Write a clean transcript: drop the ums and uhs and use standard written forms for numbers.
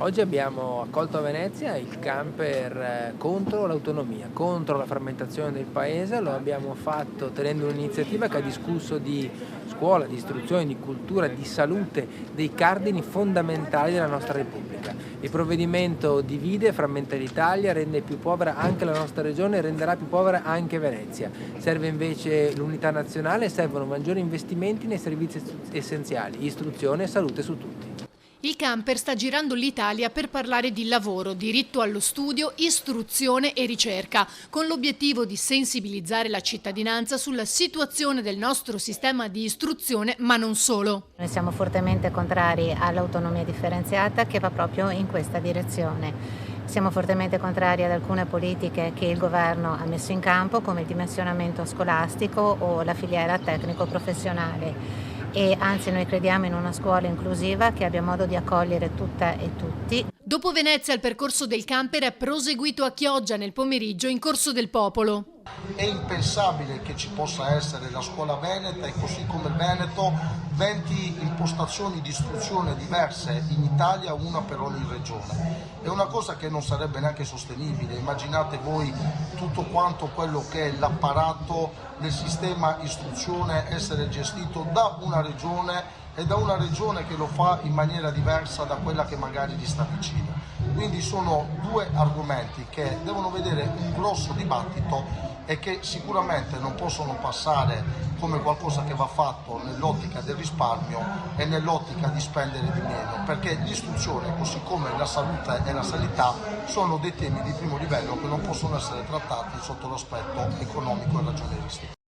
Oggi abbiamo accolto a Venezia il camper contro l'autonomia, contro la frammentazione del paese. Lo abbiamo fatto tenendo un'iniziativa che ha discusso di scuola, di istruzione, di cultura, di salute, dei cardini fondamentali della nostra Repubblica. Il provvedimento divide e frammenta l'Italia, rende più povera anche la nostra regione e renderà più povera anche Venezia. Serve invece l'unità nazionale e servono maggiori investimenti nei servizi essenziali, istruzione e salute su tutti. Il camper sta girando l'Italia per parlare di lavoro, diritto allo studio, istruzione e ricerca, con l'obiettivo di sensibilizzare la cittadinanza sulla situazione del nostro sistema di istruzione, ma non solo. Noi siamo fortemente contrari all'autonomia differenziata che va proprio in questa direzione. Siamo fortemente contrari ad alcune politiche che il governo ha messo in campo, come il dimensionamento scolastico o la filiera tecnico-professionale. E anzi noi crediamo in una scuola inclusiva che abbia modo di accogliere tutte e tutti. Dopo Venezia il percorso del camper è proseguito a Chioggia nel pomeriggio in Corso del Popolo. È impensabile che ci possa essere la scuola veneta e così come il Veneto 20 impostazioni di istruzione diverse in Italia, una per ogni regione. È una cosa che non sarebbe neanche sostenibile. Immaginate voi tutto quanto quello che è l'apparato del sistema istruzione essere gestito da una regione e da una regione che lo fa in maniera diversa da quella che magari gli sta vicino. Quindi sono due argomenti che devono vedere un grosso dibattito e che sicuramente non possono passare come qualcosa che va fatto nell'ottica del risparmio e nell'ottica di spendere di meno, perché l'istruzione, così come la salute e la sanità, sono dei temi di primo livello che non possono essere trattati sotto l'aspetto economico e ragionieristico.